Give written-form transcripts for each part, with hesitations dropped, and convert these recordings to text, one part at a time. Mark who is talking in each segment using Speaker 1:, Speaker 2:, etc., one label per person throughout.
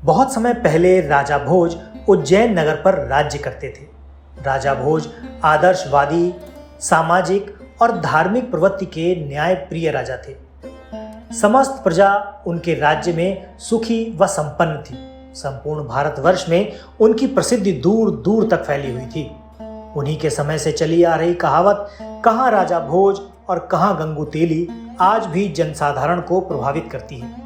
Speaker 1: बहुत समय पहले राजा भोज उज्जैन नगर पर राज्य करते थे। राजा भोज आदर्शवादी, सामाजिक और धार्मिक प्रवृत्ति के न्यायप्रिय राजा थे। समस्त प्रजा उनके राज्य में सुखी व संपन्न थी। संपूर्ण भारतवर्ष में उनकी प्रसिद्धि दूर दूर तक फैली हुई थी। उन्हीं के समय से चली आ रही कहावत कहाँ राजा भोज और कहाँ गंगू तेली आज भी जनसाधारण को प्रभावित करती है।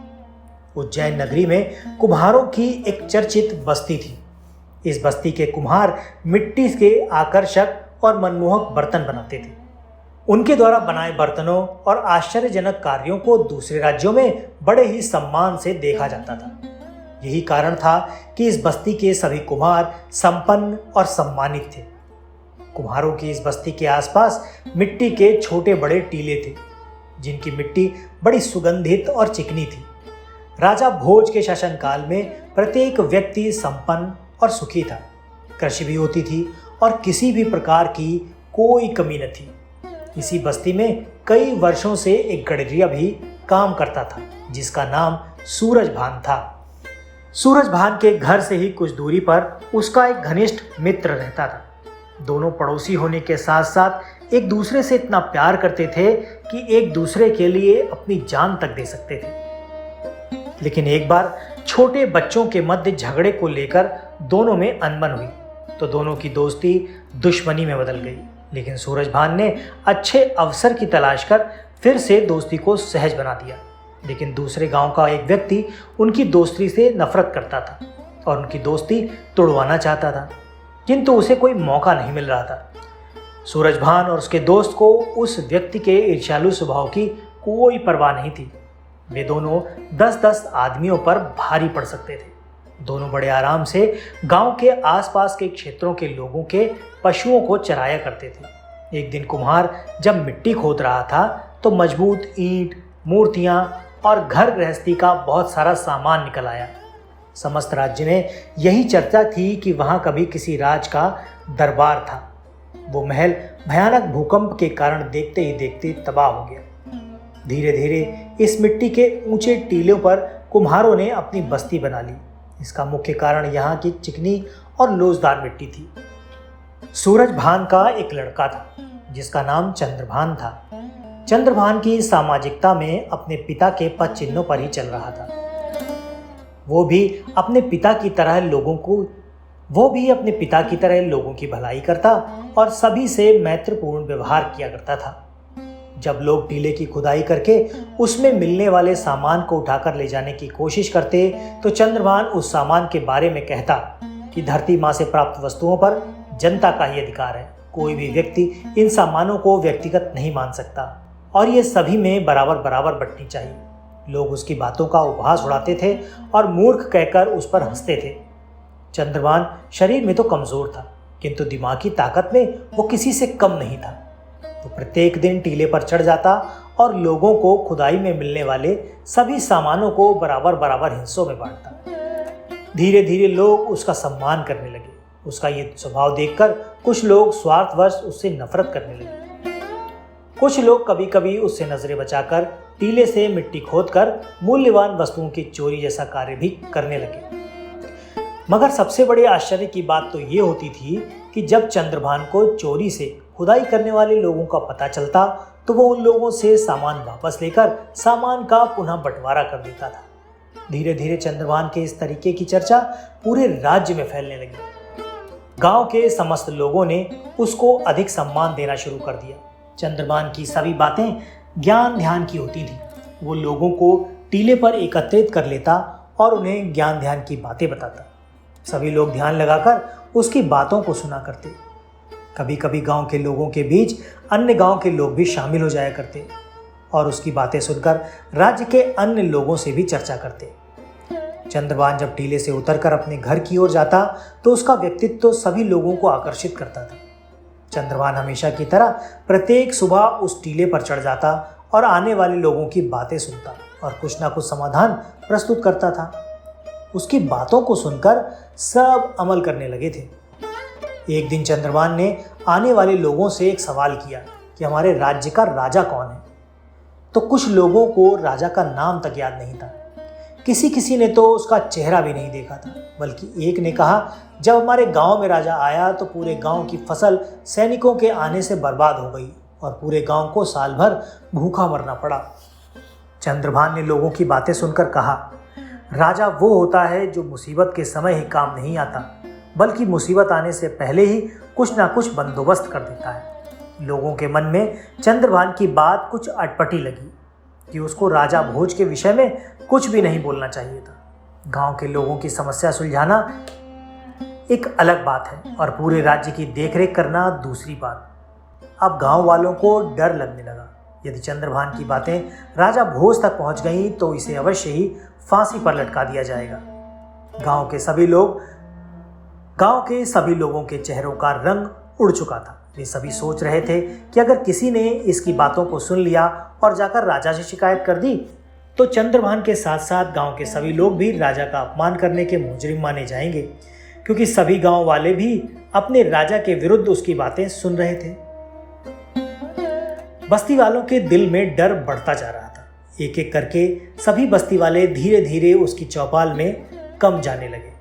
Speaker 1: उज्जैन नगरी में कुम्हारों की एक चर्चित बस्ती थी। इस बस्ती के कुम्हार मिट्टी के आकर्षक और मनमोहक बर्तन बनाते थे। उनके द्वारा बनाए बर्तनों और आश्चर्यजनक कार्यों को दूसरे राज्यों में बड़े ही सम्मान से देखा जाता था। यही कारण था कि इस बस्ती के सभी कुम्हार संपन्न और सम्मानित थे। कुम्हारों की इस बस्ती के आसपास मिट्टी के छोटे बड़े टीले थे, जिनकी मिट्टी बड़ी सुगंधित और चिकनी थी। राजा भोज के शासनकाल में प्रत्येक व्यक्ति संपन्न और सुखी था। कृषि भी होती थी और किसी भी प्रकार की कोई कमी न थी। इसी बस्ती में कई वर्षों से एक गडरिया भी काम करता था, जिसका नाम सूरजभान था। सूरजभान के घर से ही कुछ दूरी पर उसका एक घनिष्ठ मित्र रहता था। दोनों पड़ोसी होने के साथ साथ एक दूसरे से इतना प्यार करते थे कि एक दूसरे के लिए अपनी जान तक दे सकते थे। लेकिन एक बार छोटे बच्चों के मध्य झगड़े को लेकर दोनों में अनबन हुई, तो दोनों की दोस्ती दुश्मनी में बदल गई। लेकिन सूरजभान ने अच्छे अवसर की तलाश कर फिर से दोस्ती को सहज बना दिया। लेकिन दूसरे गांव का एक व्यक्ति उनकी दोस्ती से नफरत करता था और उनकी दोस्ती तोड़वाना चाहता था, किंतु उसे कोई मौका नहीं मिल रहा था। सूरजभान और उसके दोस्त को उस व्यक्ति के ईर्ष्यालु स्वभाव की कोई परवाह नहीं थी। वे दोनों 10-10 आदमियों पर भारी पड़ सकते थे। दोनों बड़े आराम से गांव के आसपास के क्षेत्रों के लोगों के पशुओं को चराया करते थे। एक दिन कुम्हार जब मिट्टी खोद रहा था तो मजबूत ईंट, मूर्तियां और घर गृहस्थी का बहुत सारा सामान निकल आया। समस्त राज्य में यही चर्चा थी कि वहां कभी किसी राज का दरबार था। वो महल भयानक भूकंप के कारण देखते ही देखते तबाह हो गया। धीरे धीरे इस मिट्टी के ऊंचे टीलों पर कुम्हारों ने अपनी बस्ती बना ली। इसका मुख्य कारण यहाँ की चिकनी और लोचदार मिट्टी थी। सूरजभान का एक लड़का था, जिसका नाम चंद्रभान था। चंद्रभान की सामाजिकता में अपने पिता के पद चिन्हों पर ही चल रहा था। वो भी अपने पिता की तरह लोगों की भलाई करता और सभी से मैत्रीपूर्ण व्यवहार किया करता था। जब लोग टीले की खुदाई करके उसमें मिलने वाले सामान को उठाकर ले जाने की कोशिश करते, तो चंद्रभान उस सामान के बारे में कहता कि धरती माँ से प्राप्त वस्तुओं पर जनता का ही अधिकार है। कोई भी व्यक्ति इन सामानों को व्यक्तिगत नहीं मान सकता और ये सभी में बराबर बराबर बंटनी चाहिए। लोग उसकी बातों का उपहास उड़ाते थे और मूर्ख कहकर उस पर हंसते थे। चंद्रभान शरीर में तो कमजोर था, किंतु दिमागी ताकत में वो किसी से कम नहीं था। तो प्रत्येक दिन टीले पर चढ़ जाता और लोगों को खुदाई में मिलने वाले सभी सामानों को बराबर बराबर हिस्सों में बांटता। धीरे धीरे लोग उसका सम्मान करने लगे। उसका ये स्वभाव देखकर कुछ लोग स्वार्थवश उससे नफरत करने लगे। कुछ लोग कभी कभी उससे नजरें बचाकर टीले से मिट्टी खोदकर मूल्यवान वस्तुओं की चोरी जैसा कार्य भी करने लगे। मगर सबसे बड़े आश्चर्य की बात तो ये होती थी कि जब चंद्रभान को चोरी से खुदाई करने वाले लोगों का पता चलता, तो वो उन लोगों से सामान वापस लेकर सामान का पुनः बंटवारा कर देता था। धीरे धीरे चंद्रभान के इस तरीके की चर्चा पूरे राज्य में फैलने लगी। गांव के समस्त लोगों ने उसको अधिक सम्मान देना शुरू कर दिया। चंद्रभान की सभी बातें ज्ञान ध्यान की होती थी। वो लोगों को टीले पर एकत्रित कर लेता और उन्हें ज्ञान ध्यान की बातें बताता। सभी लोग ध्यान लगाकर उसकी बातों को सुना करते। कभी कभी गांव के लोगों के बीच अन्य गांव के लोग भी शामिल हो जाया करते और उसकी बातें सुनकर राज्य के अन्य लोगों से भी चर्चा करते। चंद्रभान जब टीले से उतरकर अपने घर की ओर जाता, तो उसका व्यक्तित्व तो सभी लोगों को आकर्षित करता था। चंद्रभान हमेशा की तरह प्रत्येक सुबह उस टीले पर चढ़ जाता और आने वाले लोगों की बातें सुनता और कुछ ना कुछ समाधान प्रस्तुत करता था। उसकी बातों को सुनकर सब अमल करने लगे थे। एक दिन चंद्रभान ने आने वाले लोगों से एक सवाल किया कि हमारे राज्य का राजा कौन है। तो कुछ लोगों को राजा का नाम तक याद नहीं था, किसी किसी ने तो उसका चेहरा भी नहीं देखा था, बल्कि एक ने कहा, जब हमारे गांव में राजा आया तो पूरे गांव की फसल सैनिकों के आने से बर्बाद हो गई और पूरे गांव को साल भर भूखा मरना पड़ा। चंद्रभान ने लोगों की बातें सुनकर कहा, राजा वो होता है जो मुसीबत के समय ही काम नहीं आता, बल्कि मुसीबत आने से पहले ही कुछ ना कुछ बंदोबस्त कर देता है। लोगों के मन में चंद्रभान की बात कुछ अटपटी लगी कि उसको राजा भोज के विषय में कुछ भी नहीं बोलना चाहिए था। गांव के लोगों की समस्या सुलझाना एक अलग बात है और पूरे राज्य की देखरेख करना दूसरी बात। अब गांव वालों को डर लगने लगा, यदि चंद्रभान की बातें राजा भोज तक पहुंच गईं तो इसे अवश्य ही फांसी पर लटका दिया जाएगा। गांव के सभी लोगों के चेहरों का रंग उड़ चुका था। वे सभी सोच रहे थे कि अगर किसी ने इसकी बातों को सुन लिया और जाकर राजा से शिकायत कर दी तो चंद्रभान के साथ साथ गांव के सभी लोग भी राजा का अपमान करने के मुजरिम माने जाएंगे, क्योंकि सभी गांव वाले भी अपने राजा के विरुद्ध उसकी बातें सुन रहे थे। बस्ती वालों के दिल में डर बढ़ता जा रहा था। एक एक करके सभी बस्ती वाले धीरे धीरे उसकी चौपाल में कम जाने लगे।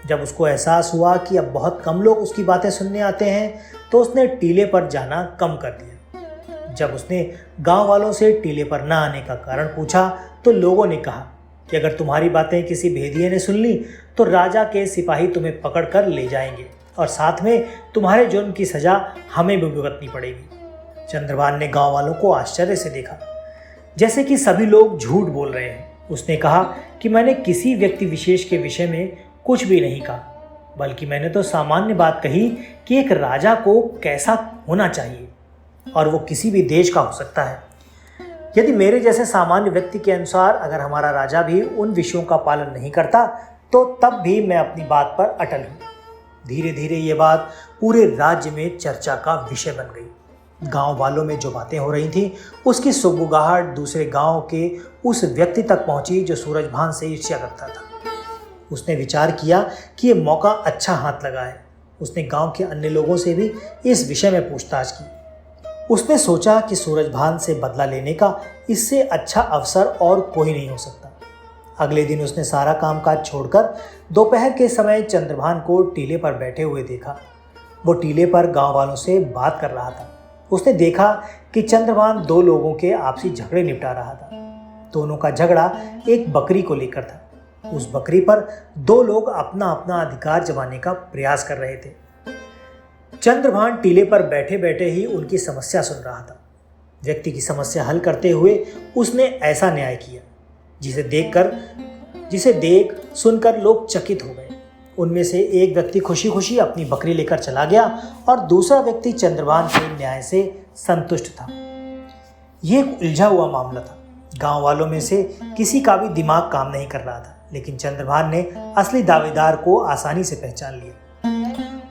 Speaker 1: जब उसको एहसास हुआ कि अब बहुत कम लोग उसकी बातें सुनने आते हैं तो उसने टीले पर जाना कम कर दिया। जब उसने गांव वालों से टीले पर न आने का कारण पूछा तो लोगों ने कहा कि अगर तुम्हारी बातें किसी भेदिए ने सुन ली तो राजा के सिपाही तुम्हें पकड़ कर ले जाएंगे और साथ में तुम्हारे जुर्म की सजा हमें भी भुगतनी पड़ेगी। चंद्रभान ने गांव वालों को आश्चर्य से देखा, जैसे कि सभी लोग झूठ बोल रहे हैं। उसने कहा कि मैंने किसी व्यक्ति विशेष के विषय में कुछ भी नहीं कहा, बल्कि मैंने तो सामान्य बात कही कि एक राजा को कैसा होना चाहिए और वो किसी भी देश का हो सकता है। यदि मेरे जैसे सामान्य व्यक्ति के अनुसार अगर हमारा राजा भी उन विषयों का पालन नहीं करता तो तब भी मैं अपनी बात पर अटल हूँ। धीरे धीरे ये बात पूरे राज्य में चर्चा का विषय बन गई। गांव वालों में जो बातें हो रही थी उसकी सुगबुगाहट दूसरे गांव के उस व्यक्ति तक पहुंची जो सूरजभान से ईर्ष्या करता था। उसने विचार किया कि ये मौका अच्छा हाथ लगा है। उसने गांव के अन्य लोगों से भी इस विषय में पूछताछ की। उसने सोचा कि सूरजभान से बदला लेने का इससे अच्छा अवसर और कोई नहीं हो सकता। अगले दिन उसने सारा कामकाज छोड़कर दोपहर के समय चंद्रभान को टीले पर बैठे हुए देखा। वो टीले पर गांव वालों से बात कर रहा था। उसने देखा कि चंद्रभान दो लोगों के आपसी झगड़े निपटा रहा था। दोनों का झगड़ा एक बकरी को लेकर था। उस बकरी पर दो लोग अपना अपना अधिकार जमाने का प्रयास कर रहे थे। चंद्रभान टीले पर बैठे बैठे ही उनकी समस्या सुन रहा था। व्यक्ति की समस्या हल करते हुए उसने ऐसा न्याय किया जिसे देख सुनकर लोग चकित हो गए। उनमें से एक व्यक्ति खुशी खुशी अपनी बकरी लेकर चला गया और दूसरा व्यक्ति चंद्रभान के न्याय से संतुष्ट था। यह एक उलझा हुआ मामला था। गांव वालों में से किसी का भी दिमाग काम नहीं कर रहा था, लेकिन चंद्रभान ने असली दावेदार को आसानी से पहचान लिया।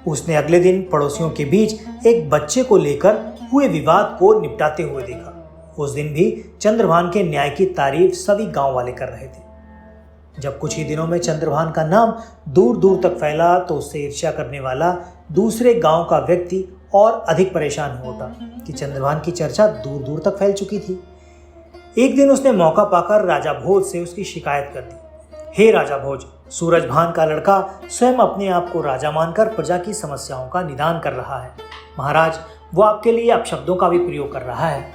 Speaker 1: उसने अगले दिन पड़ोसियों के बीच एक बच्चे को लेकर हुए विवाद को निपटाते हुए देखा। उस दिन भी चंद्रभान के न्याय की तारीफ सभी गांव वाले कर रहे थे। जब कुछ ही दिनों में चंद्रभान का नाम दूर दूर तक फैला तो उससे ईर्ष्या करने वाला दूसरे गांव का व्यक्ति और अधिक परेशान हो उठा कि चंद्रभान की चर्चा दूर दूर तक फैल चुकी थी। एक दिन उसने मौका पाकर राजा भोज से उसकी शिकायत कर दी। हे राजा भोज, सूरजभान का लड़का स्वयं अपने आप को राजा मानकर प्रजा की समस्याओं का निदान कर रहा है। महाराज, वो आपके लिए अपशब्दों का भी प्रयोग कर रहा है।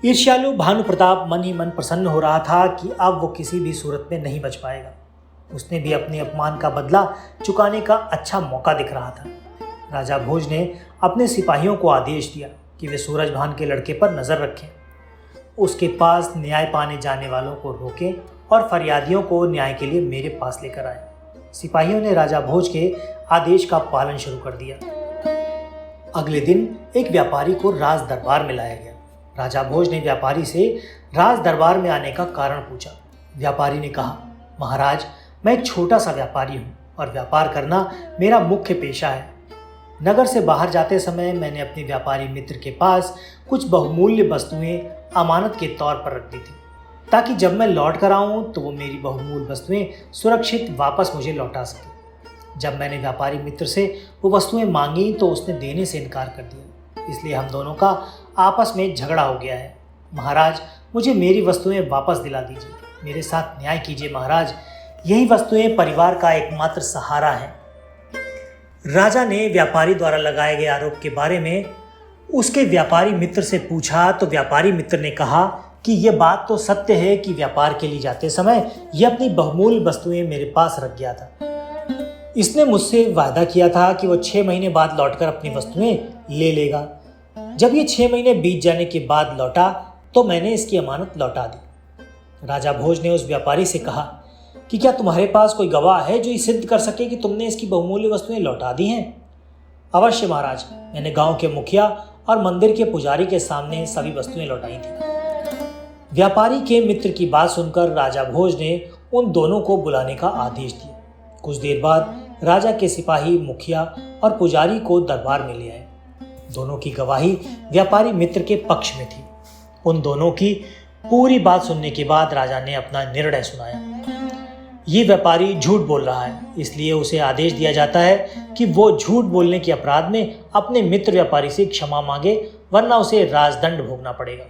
Speaker 1: ईर्ष्यालु भानु प्रताप मन ही मन प्रसन्न हो रहा था कि अब वो किसी भी सूरत में नहीं बच पाएगा। उसने भी अपने अपमान का बदला चुकाने का अच्छा मौका दिख रहा था। राजा भोज ने अपने सिपाहियों को आदेश दिया कि वे सूरजभान के लड़के पर नजर रखें, उसके पास न्याय पाने जाने वालों को रोकें और फरियादियों को न्याय के लिए मेरे पास लेकर आए। सिपाहियों ने राजा भोज के आदेश का पालन शुरू कर दिया। अगले दिन एक व्यापारी को राज दरबार में लाया गया। राजा भोज ने व्यापारी से राज दरबार में आने का कारण पूछा। व्यापारी ने कहा, महाराज, मैं एक छोटा सा व्यापारी हूँ और व्यापार करना मेरा मुख्य पेशा है। नगर से बाहर जाते समय मैंने अपने व्यापारी मित्र के पास कुछ बहुमूल्य वस्तुएं अमानत के तौर पर रख दी थी, ताकि जब मैं लौट कर आऊँ तो वो मेरी बहुमूल्य वस्तुएं सुरक्षित वापस मुझे लौटा सके। जब मैंने व्यापारी मित्र से वो वस्तुएं मांगी तो उसने देने से इनकार कर दिया, इसलिए हम दोनों का आपस में झगड़ा हो गया है। महाराज, मुझे मेरी वस्तुएं वापस दिला दीजिए। मेरे साथ न्याय कीजिए महाराज, यही वस्तुएं परिवार का एकमात्र सहारा हैं। राजा ने व्यापारी द्वारा लगाए गए आरोप के बारे में उसके व्यापारी मित्र से पूछा तो व्यापारी मित्र ने कहा कि यह बात तो सत्य है कि व्यापार के लिए जाते समय यह अपनी बहुमूल्य वस्तुएं मेरे पास रख गया था। इसने मुझसे वादा किया था कि वो 6 महीने बाद लौटकर अपनी वस्तुएं ले लेगा। जब ये 6 महीने बीत जाने के बाद लौटा तो मैंने इसकी अमानत लौटा दी। राजा भोज ने उस व्यापारी से कहा कि क्या तुम्हारे पास कोई गवाह है जो ये सिद्ध कर सके कि तुमने इसकी बहुमूल्य वस्तुएं लौटा दी हैं? अवश्य महाराज, मैंने गांव के मुखिया और मंदिर के पुजारी के सामने सभी वस्तुएं लौटाई थी। व्यापारी के मित्र की बात सुनकर राजा भोज ने उन दोनों को बुलाने का आदेश दिया। कुछ देर बाद राजा के सिपाही मुखिया और पुजारी को दरबार में ले आए। दोनों की गवाही व्यापारी मित्र के पक्ष में थी। उन दोनों की पूरी बात सुनने के बाद राजा ने अपना निर्णय सुनाया। ये व्यापारी झूठ बोल रहा है, इसलिए उसे आदेश दिया जाता है कि वो झूठ बोलने के अपराध में अपने मित्र व्यापारी से क्षमा मांगे, वरना उसे राजदंड भोगना पड़ेगा।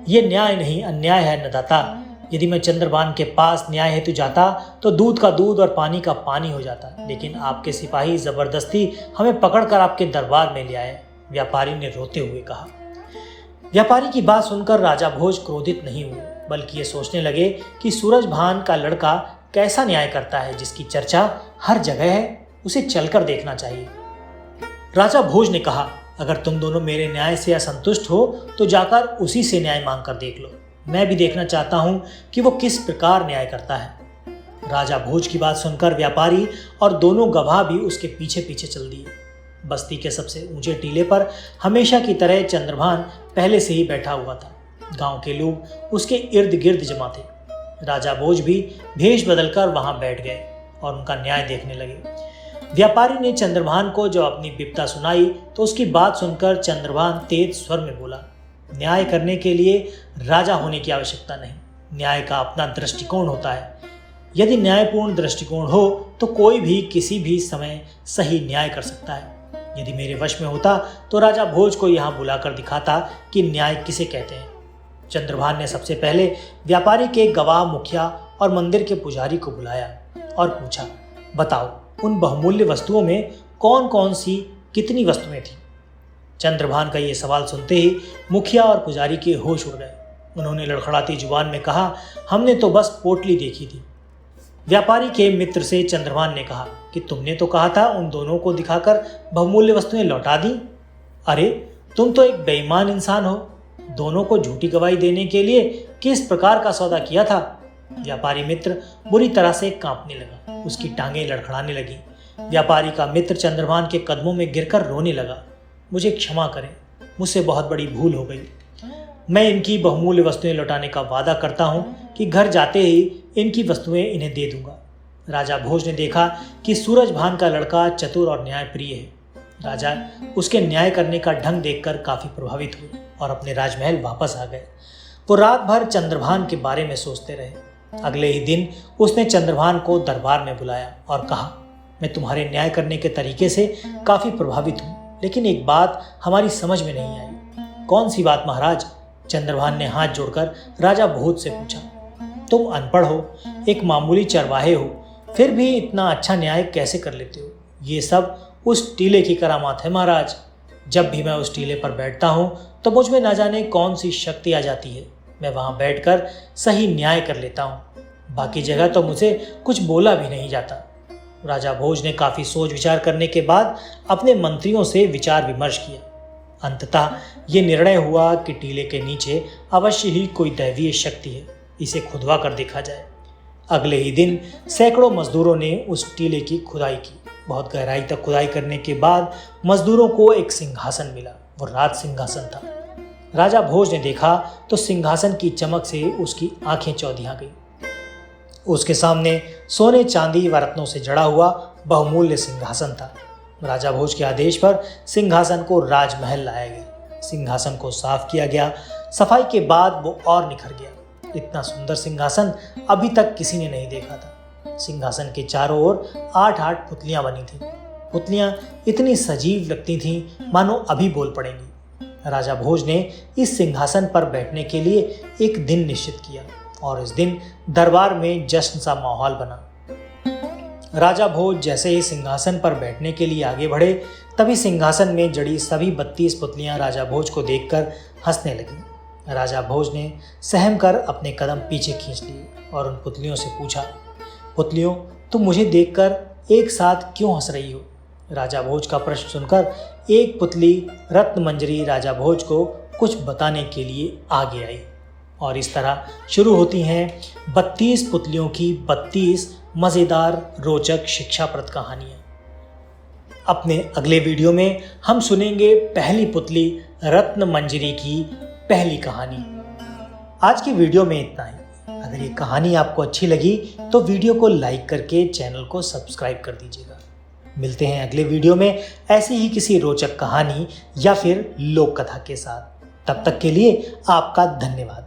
Speaker 1: ये न्याय नहीं अन्याय है नदाता। यदि मैं चंद्रभान के पास न्याय हेतु जाता तो दूध का दूध और पानी का पानी हो जाता, लेकिन आपके सिपाही जबरदस्ती हमें पकड़कर आपके दरबार में ले आए, व्यापारी ने रोते हुए कहा। व्यापारी की बात सुनकर राजा भोज क्रोधित नहीं हुए, बल्कि ये सोचने लगे कि सूरजभान का लड़का कैसा न्याय करता है, जिसकी चर्चा हर जगह है, उसे चलकर देखना चाहिए। राजा भोज ने कहा, अगर तुम दोनों मेरे न्याय से असंतुष्ट हो तो जाकर उसी से न्याय मांगकर देख लो। मैं भी देखना चाहता हूं कि वो किस प्रकार न्याय करता है। राजा भोज की बात सुनकर व्यापारी और दोनों गवाह भी उसके पीछे पीछे चल दिए। बस्ती के सबसे ऊंचे टीले पर हमेशा की तरह चंद्रभान पहले से ही बैठा हुआ था। गांव के लोग उसके इर्द गिर्द जमा थे। राजा भोज भी भेष बदलकर वहां बैठ गए और उनका न्याय देखने लगे। व्यापारी ने चंद्रभान को जब अपनी विपदा सुनाई तो उसकी बात सुनकर चंद्रभान तेज स्वर में बोला, न्याय करने के लिए राजा होने की आवश्यकता नहीं, न्याय का अपना दृष्टिकोण होता है। यदि न्यायपूर्ण दृष्टिकोण हो तो कोई भी किसी भी समय सही न्याय कर सकता है। यदि मेरे वश में होता तो राजा भोज को यहाँ बुलाकर दिखाता कि न्याय किसे कहते हैं। चंद्रभान ने सबसे पहले व्यापारी के गवाह, मुखिया और मंदिर के पुजारी को बुलाया और पूछा, बताओ उन बहुमूल्य वस्तुओं में कौन कौन सी कितनी वस्तुएं थी? चंद्रभान का ये सवाल सुनते ही मुखिया और पुजारी के होश उड़ गए। उन्होंने लड़खड़ाती जुबान में कहा, हमने तो बस पोटली देखी थी। व्यापारी के मित्र से चंद्रभान ने कहा कि तुमने तो कहा था उन दोनों को दिखाकर बहुमूल्य वस्तुएं लौटा दी। अरे तुम तो एक बेईमान इंसान हो। दोनों को झूठी गवाही देने के लिए किस प्रकार का सौदा किया था? व्यापारी मित्र बुरी तरह से कांपने लगा, उसकी टांगें लड़खड़ाने लगी। व्यापारी का मित्र चंद्रभान के कदमों में गिरकर रोने लगा, मुझे क्षमा करें, मुझसे बहुत बड़ी भूल हो गई। मैं इनकी बहुमूल्य वस्तुएं लौटाने का वादा करता हूं कि घर जाते ही इनकी वस्तुएं इन्हें दे दूंगा। राजा भोज ने देखा कि सूरजभान का लड़का चतुर और न्यायप्रिय है। राजा उसके न्याय करने का ढंग देखकर काफी प्रभावित हुए और अपने राजमहल वापस आ गए। वो रात भर चंद्रभान के बारे में सोचते रहे। अगले ही दिन उसने चंद्रभान को दरबार में बुलाया और कहा, मैं तुम्हारे न्याय करने के तरीके से काफी प्रभावित हूँ, लेकिन एक बात हमारी समझ में नहीं आई। कौन सी बात महाराज? चंद्रभान ने हाथ जोड़कर राजा भोज से पूछा। तुम अनपढ़ हो, एक मामूली चरवाहे हो, फिर भी इतना अच्छा न्याय कैसे कर लेते हो? ये सब उस टीले की करामात है महाराज। जब भी मैं उस टीले पर बैठता हूँ तो मुझ में ना जाने कौन सी शक्ति आ जाती है। मैं वहाँ बैठकर सही न्याय कर लेता हूँ, बाकी जगह तो मुझे कुछ बोला भी नहीं जाता। राजा भोज ने काफी सोच विचार करने के बाद अपने मंत्रियों से विचार विमर्श किया। अंततः ये निर्णय हुआ कि टीले के नीचे अवश्य ही कोई दैवीय शक्ति है, इसे खुदवा कर देखा जाए। अगले ही दिन सैकड़ों मजदूरों ने उस टीले की खुदाई की। बहुत गहराई तक खुदाई करने के बाद मजदूरों को एक सिंहासन मिला। वो राज सिंहासन था। राजा भोज ने देखा तो सिंहासन की चमक से उसकी आंखें चौधिया गई। उसके सामने सोने, चांदी व रत्नों से जड़ा हुआ बहुमूल्य सिंहासन था। राजा भोज के आदेश पर सिंहासन को राजमहल लाया गया। सिंहासन को साफ किया गया। सफाई के बाद वो और निखर गया। इतना सुंदर सिंहासन अभी तक किसी ने नहीं देखा था। सिंहासन के चारों ओर 8-8 पुतलियां बनी थीं। पुतलियां इतनी सजीव लगती थीं मानो अभी बोल पड़ेंगी। राजा भोज ने इस सिंहासन पर बैठने के लिए एक दिन निश्चित किया और इस दिन दरबार में जश्न सा माहौल बना। राजा भोज जैसे ही सिंहासन पर बैठने के लिए आगे बढ़े, तभी सिंहासन में जड़ी सभी 32 पुतलियां राजा भोज को देखकर हंसने लगी। राजा भोज ने सहम कर अपने कदम पीछे खींच लिए और उन पुतलियों से पूछा, पुतलियों, तुम मुझे देखकर एक साथ क्यों हंस रही हो? राजा भोज का प्रश्न सुनकर एक पुतली रत्नमंजरी राजा भोज को कुछ बताने के लिए आगे आई और इस तरह शुरू होती हैं 32 पुतलियों की 32 मज़ेदार रोचक शिक्षाप्रद कहानियाँ। अपने अगले वीडियो में हम सुनेंगे पहली पुतली रत्नमंजरी की पहली कहानी। आज की वीडियो में इतना ही। अगर ये कहानी आपको अच्छी लगी तो वीडियो को लाइक करके चैनल को सब्सक्राइब कर दीजिएगा। मिलते हैं अगले वीडियो में ऐसी ही किसी रोचक कहानी या फिर लोक कथा के साथ। तब तक के लिए आपका धन्यवाद।